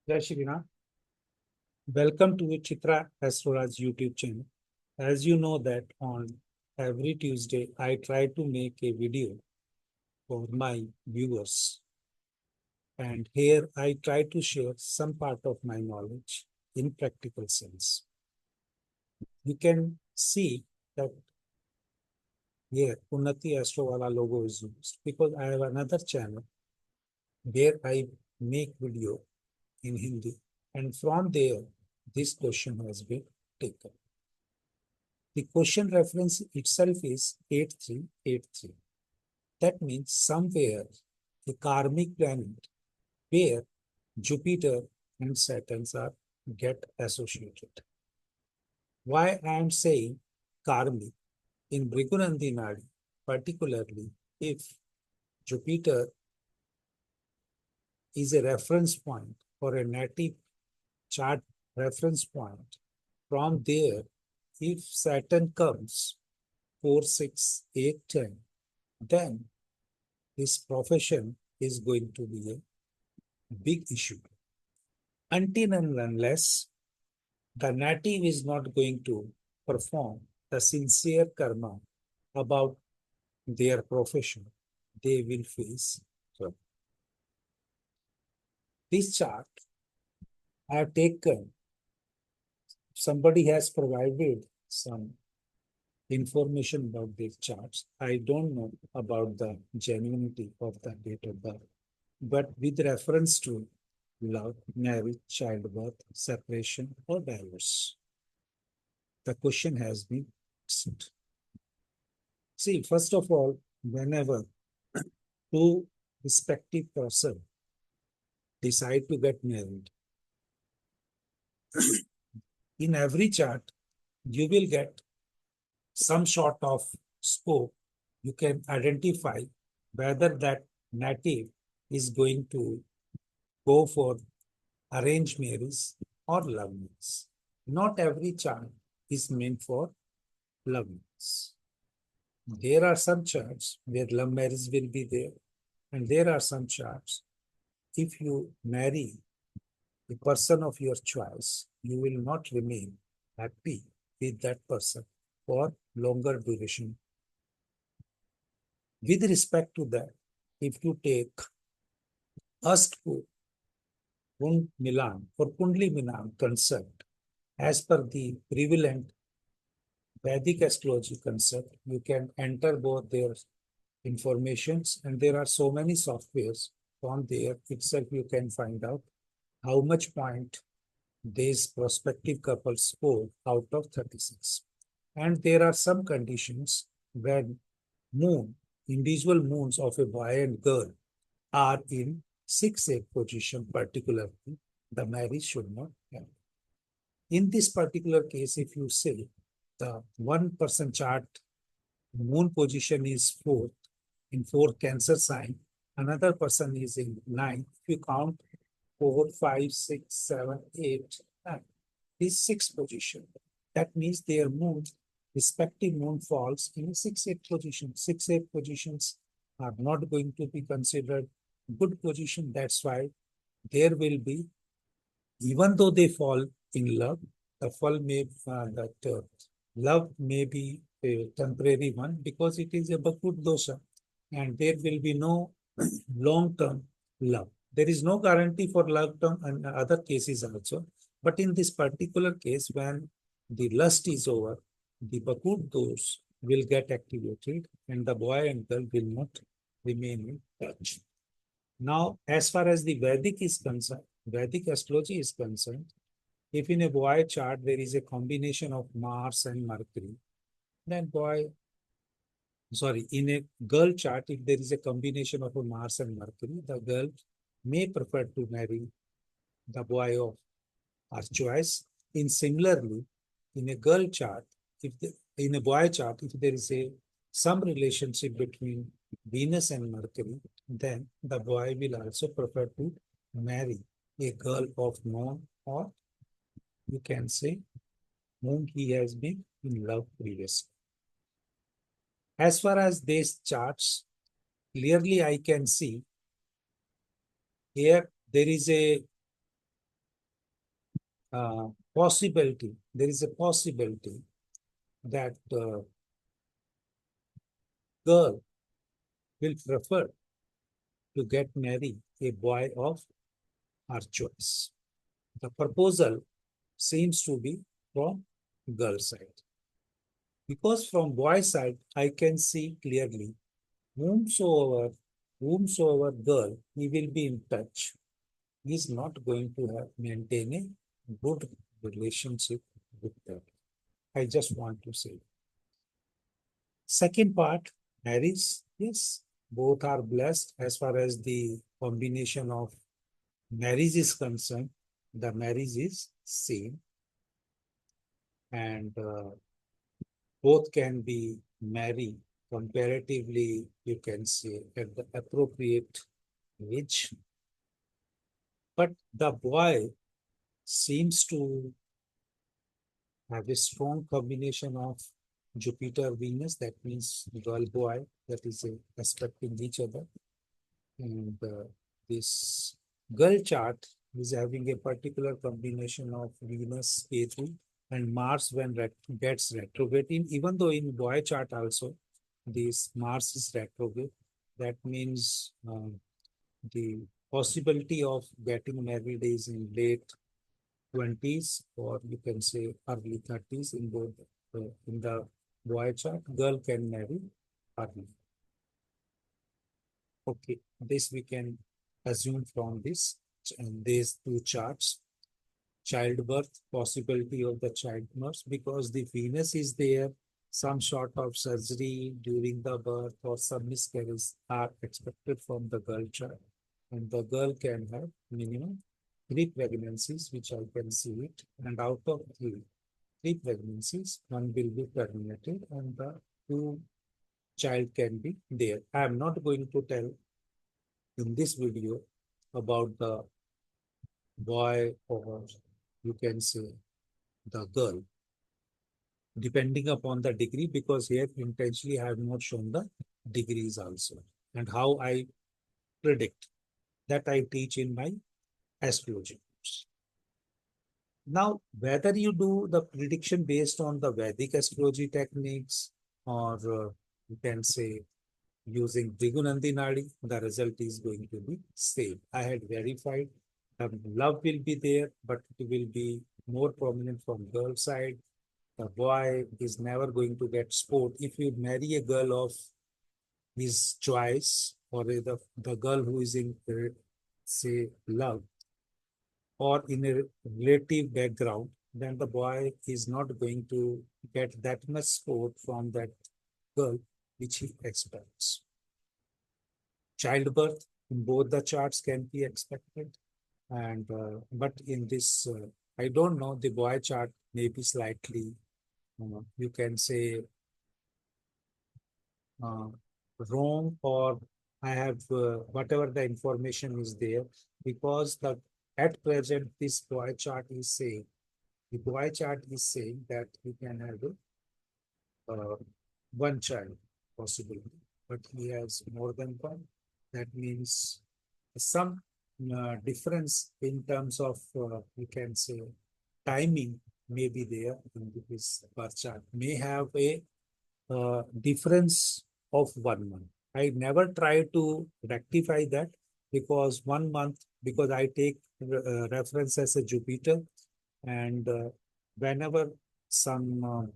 Jai Shri Ram. Welcome to Chitra Astrolog's YouTube channel. As you know that on every Tuesday, I try to make a video for my viewers. And here I try to share some part of my knowledge in practical sense. You can see that here Unnati Astrowala logo is used because I have another channel where I make video in Hindi. And from there, this question has been taken. The question reference itself is 8383. That means somewhere a karmic planet where Jupiter and Saturn are get associated. Why I am saying karmic in Bhrigunandi Nadi, particularly if Jupiter is a reference point or a native chart reference point, from there, if Saturn comes 4, 6, 8, 10, then his profession is going to be a big issue. Until and unless the native is not going to perform the sincere karma about their profession, they will face trouble. This chart I have taken, somebody has provided some information about these charts. I don't know about the genuinity of the date of birth, but with reference to love, marriage, childbirth, separation, or divorce, the question has been asked. See, first of all, whenever two respective persons decide to get married, in every chart, you will get some sort of scope. You can identify whether that native is going to go for arranged marriage or love marriage. Not every chart is meant for love marriage. There are some charts where love marriage will be there, and there are some charts. If you marry the person of your choice, you will not remain happy with that person for longer duration. With respect to that, if you take Astku Kund Milan or Kundli Milan concept, as per the prevalent Vedic astrology concept, you can enter both their informations, and there are so many softwares from there itself you can find out how much point these prospective couples score out of 36. And there are some conditions when individual moons of a boy and girl are in 6-8 position, particularly, the marriage should not happen. In this particular case, if you say the one person chart moon position is 4th, in 4th Cancer sign, another person is in 9th. If you count 4, 5, 6, 7, 8, 9, this 6th position. That means their moon, respective moon falls in a 6-8 position. 6-8 positions are not going to be considered good position. That's why there will be, even though they fall in love, the fall may love may be a temporary one because it is a Bakut dosha, and there will be no long-term love. There is no guarantee for long-term and other cases also. But in this particular case, when the lust is over, the Bakut dose will get activated and the boy and girl will not remain in touch. Now, as far as the Vedic is concerned, Vedic astrology is concerned, if in a boy chart there is a combination of Mars and Mercury, then in a girl chart, if there is a combination of a Mars and Mercury, the girl may prefer to marry the boy of her choice. Similarly, in a girl chart, in a boy chart, if there is some relationship between Venus and Mercury, then the boy will also prefer to marry a girl of known, or you can say whom he has been in love previously. As far as these charts, clearly I can see here there is a possibility, there is a possibility that girl will prefer to get married a boy of her choice. The proposal seems to be from girl side. Because from boy side, I can see clearly whomsoever, whomsoever girl he will be in touch, he is not going to have maintain a good relationship with them. I just want to say. Second part, marriage, yes, both are blessed as far as the combination of marriage is concerned. The marriage is same, and both can be married comparatively, you can say, at the appropriate age. But the boy seems to have a strong combination of Jupiter Venus, that means girl boy, that is respecting each other. And this girl chart is having a particular combination of Venus, Ketu, and Mars when gets retrograde. Even though in boy chart also, this Mars is retrograde. That means the possibility of getting married is in late 20s, or you can say early 30s in both. In the boy chart, girl can marry early. Okay, this we can assume from this and these two charts. Childbirth, possibility of the childbirth, because the Venus is there, some sort of surgery during the birth or some miscarriages are expected from the girl child. And the girl can have minimum 3 pregnancies, which I can see it. And out of three pregnancies, one will be terminated and the two child can be there. I am not going to tell in this video about the boy or you can say the girl, depending upon the degree, because here intentionally I have not shown the degrees also and how I predict that I teach in my astrology course. Now, whether you do the prediction based on the Vedic astrology techniques or you can say using Trigunandi Nadi, the result is going to be same. I had verified love will be there, but it will be more prominent from girl side. The boy is never going to get sport. If you marry a girl of his choice or the girl who is in, say, love or in a relative background, then the boy is not going to get that much sport from that girl which he expects. Childbirth in both the charts can be expected, and but in this, I don't know, the boy chart may be slightly, you can say, uh, wrong, or I have whatever the information is there, because the at present this boy chart is saying, the boy chart is saying that he can have one child possibly, but he has more than one. That means some difference in terms of, you can say, timing may be there in this birth chart, may have a difference of 1 month. I never try to rectify that because 1 month, because I take reference as a Jupiter, and whenever some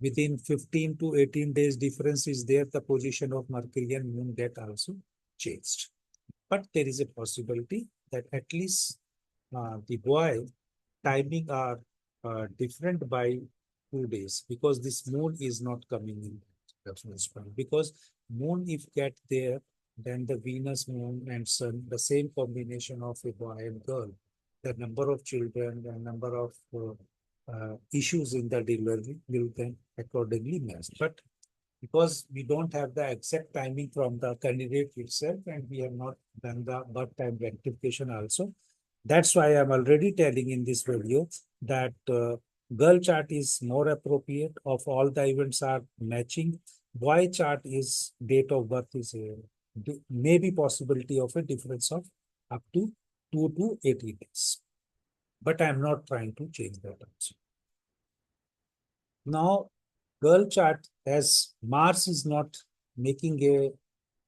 within 15 to 18 days difference is there, the position of Mercury and Moon get also changed. But there is a possibility that at least the boy timing are different by 2 days, because this moon is not coming in reference point. Because moon if get there, then the Venus, moon and sun, the same combination of a boy and girl, the number of children, the number of issues in the delivery will then accordingly match. But because we don't have the exact timing from the candidate itself and we have not done the birth time rectification also, that's why I'm already telling in this video that girl chart is more appropriate. Of all the events are matching. Boy chart is date of birth is maybe possibility of a difference of up to 2 to 80 days. But I'm not trying to change that also. Now, girl chart, as Mars is not making a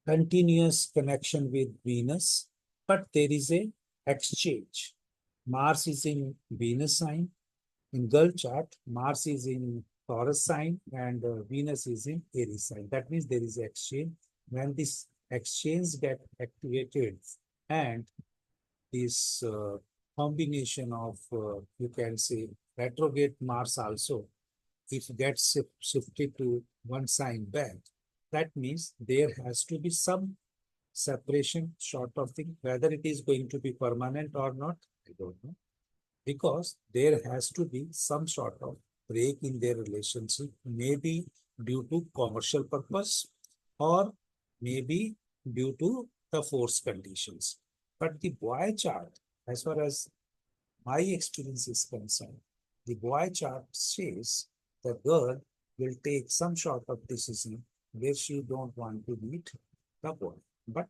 continuous connection with Venus, but there is a exchange. Mars is in Venus sign. In girl chart, Mars is in Taurus sign and Venus is in Aries sign. That means there is exchange. When this exchange get activated and this combination of, you can say, retrograde Mars also, if gets shifted to one sign back, that means there has to be some separation sort of thing. Whether it is going to be permanent or not, I don't know. Because there has to be some sort of break in their relationship, maybe due to commercial purpose or maybe due to the force conditions. But the boy chart, as far as my experience is concerned, the boy chart says the girl will take some sort of decision where she don't want to meet the boy. But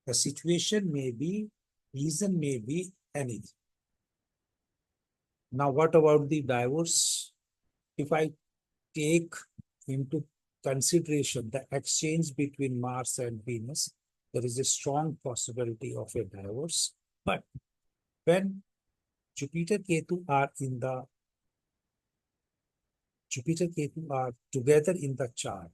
the situation may be, reason may be anything. Now, what about the divorce? If I take into consideration the exchange between Mars and Venus, there is a strong possibility of a divorce. But when Jupiter Ketu are in the Jupiter Ketu are together in the chart,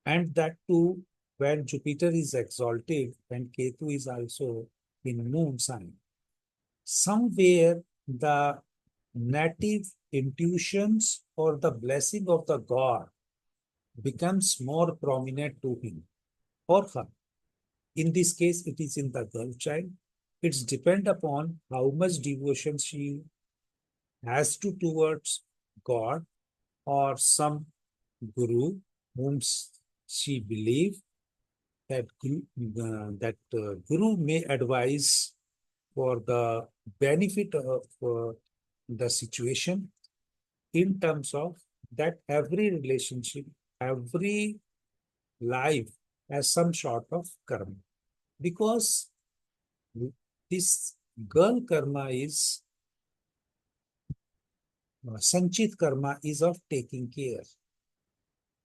and that too when Jupiter is exalted and Ketu is also in moon sign, somewhere the native intuitions or the blessing of the god becomes more prominent to him or her. In this case, it is in the girl child. It's depend upon how much devotion she has to towards God or some guru whom she believe that guru may advise for the benefit of the situation, in terms of that every relationship, every life has some sort of karma. Because this girl karma is, Sanchit karma is of taking care.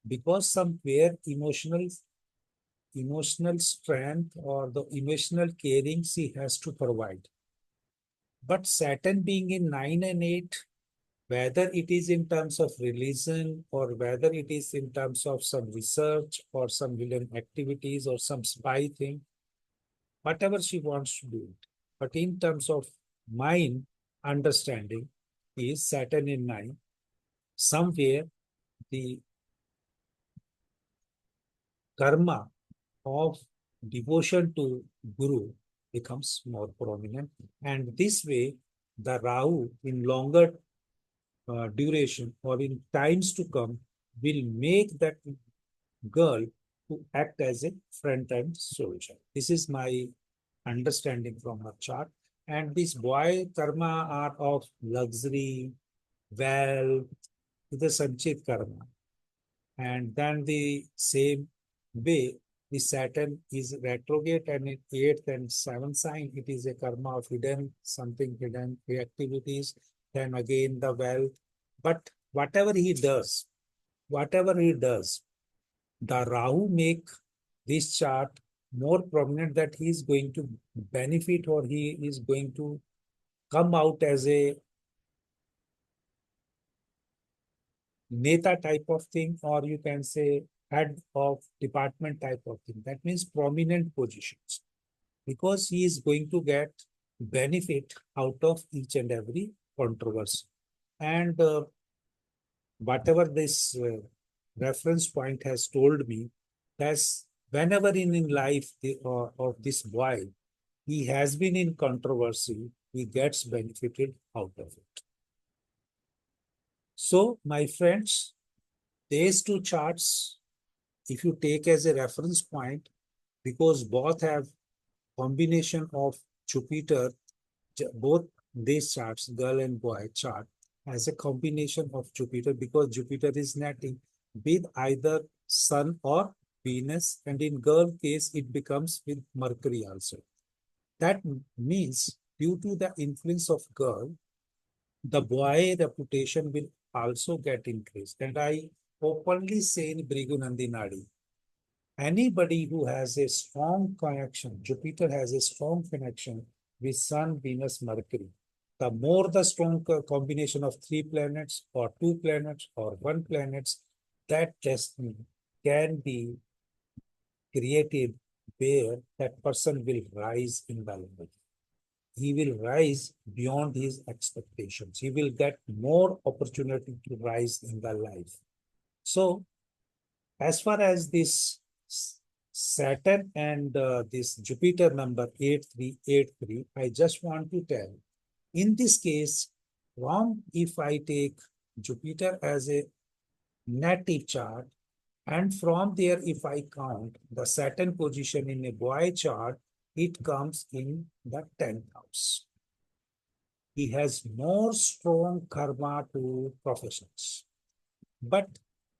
Because somewhere emotional strength or the emotional caring she has to provide. But Saturn being in 9 and 8, whether it is in terms of religion or whether it is in terms of some research or some hidden activities or some spy thing, whatever she wants to do it. But in terms of mind understanding is Saturn in 9, somewhere the karma of devotion to Guru becomes more prominent. And this way, the Rahu in longer duration or in times to come will make that girl to act as a front-end soldier. This is my understanding from her chart. And this boy karma are of luxury, wealth, the Sanchit karma. And then the same way, the Saturn is retrograde and in 8th and 7th sign, it is a karma of hidden, something hidden activities. Then again the wealth. But whatever he does, the Rahu make this chart more prominent that he is going to benefit or he is going to come out as a Neta type of thing, or you can say head of department type of thing. That means prominent positions, because he is going to get benefit out of each and every controversy. And whatever this reference point has told me, that's whenever in life of this boy, he has been in controversy, he gets benefited out of it. So, my friends, these two charts, if you take as a reference point, because both have combination of Jupiter, both these charts, girl and boy chart, has a combination of Jupiter, because Jupiter is netting with either Sun or Venus, and in girl case, it becomes with Mercury also. That means due to the influence of girl, the boy reputation will also get increased. And I openly say in Brigunandi Nadi, anybody who has a strong connection, Jupiter has a strong connection with Sun, Venus, Mercury. The more the strong combination of three planets or two planets or one planets, that destiny can be created where that person will rise in the life. He will rise beyond his expectations. He will get more opportunity to rise in the life. So as far as this Saturn and this Jupiter number 8383, I just want to tell, in this case, from if I take Jupiter as a native chart, and from there, if I count the Saturn position in a boy chart, it comes in the 10th house. He has more strong karma to professions. But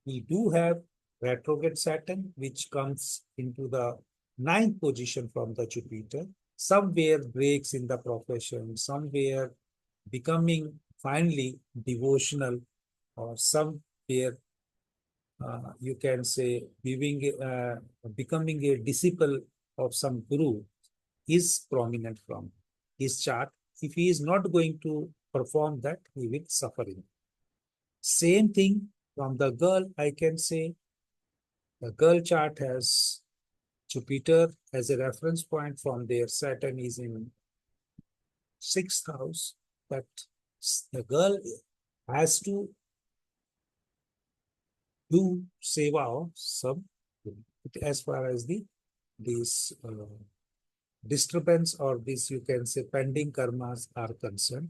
we do have retrograde Saturn, which comes into the ninth position from the Jupiter, somewhere breaks in the profession, somewhere becoming finally devotional, or somewhere you can say becoming a disciple of some guru is prominent from his chart. If he is not going to perform that, he will suffer in. Same thing from the girl, I can say the girl chart has Jupiter as a reference point. From there, Saturn is in sixth house. But the girl has to do seva of some, as far as these disturbance or this, you can say, pending karmas are concerned,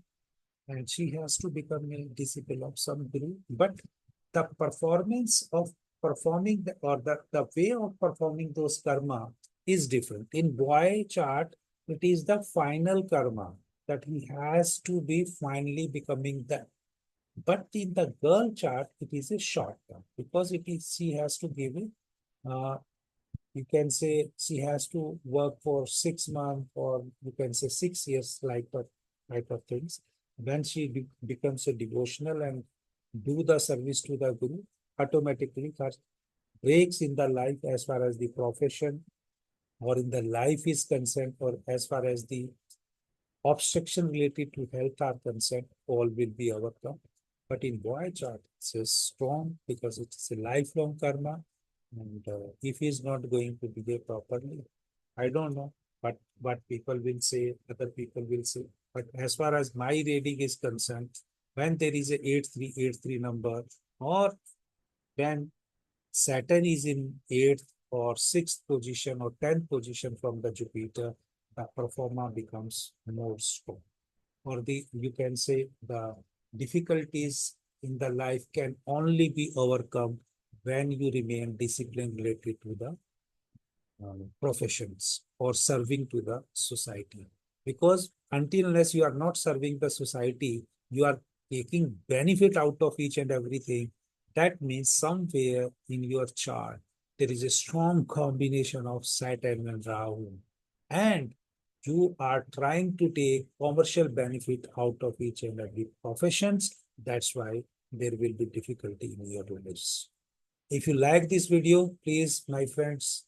and she has to become a disciple of some guru. But the performance of performing the way of performing those karma is different. In boy chart, it is the final karma that he has to be finally becoming that. But in the girl chart, it is a short term, because it is she has to give it. You can say she has to work for 6 months, or you can say 6 years, like that type of things. When she becomes a devotional and do the service to the guru, automatically her breaks in the life as far as the profession or in the life is concerned, or as far as the obstruction related to health are concerned, all will be overcome. But in boy chart, it's strong because it's a lifelong karma. And if he's not going to behave properly, I don't know what people will say, other people will say. But as far as my reading is concerned, when there is a 8383 number, or when Saturn is in 8th or 6th position or 10th position from the Jupiter, the performer becomes more strong. Or you can say the difficulties in the life can only be overcome when you remain disciplined related to the professions or serving to the society. Because until unless you are not serving the society, you are taking benefit out of each and everything. That means somewhere in your chart, there is a strong combination of Saturn and Rahu. And you are trying to take commercial benefit out of each and every professions. That's why there will be difficulty in your lives. If you like this video, please, my friends,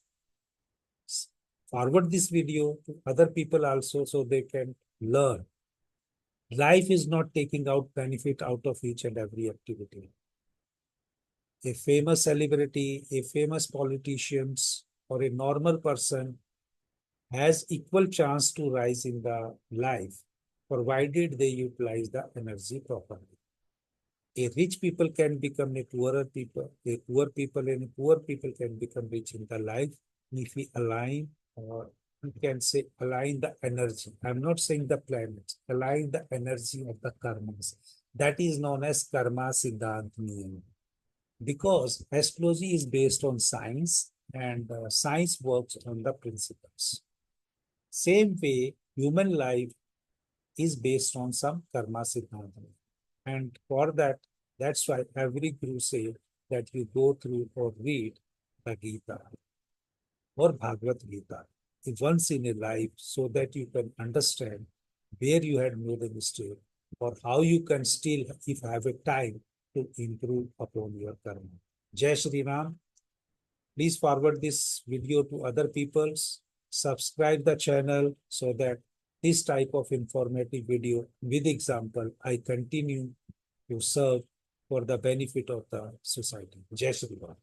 forward this video to other people also, so they can learn. Life is not taking out benefit out of each and every activity. A famous celebrity, a famous politicians, or a normal person has equal chance to rise in the life, provided they utilize the energy properly. A rich people can become a poorer people, a poor people and poor people can become rich in the life if we align, or you can say align the energy. I'm not saying the planets, align the energy of the karmas. That is known as karma siddhant niyam. Because astrology is based on science, and science works on the principles. Same way, human life is based on some karma siddhanta. And for that, that's why every guru say that you go through or read the Gita or Bhagavad Gita once in a life, so that you can understand where you had made a mistake, or how you can still, if have a time, to improve upon your karma. Jai Shri Ram. Please forward this video to other peoples. Subscribe the channel so that this type of informative video with example I continue to serve for the benefit of the society. Jai Shri Ram.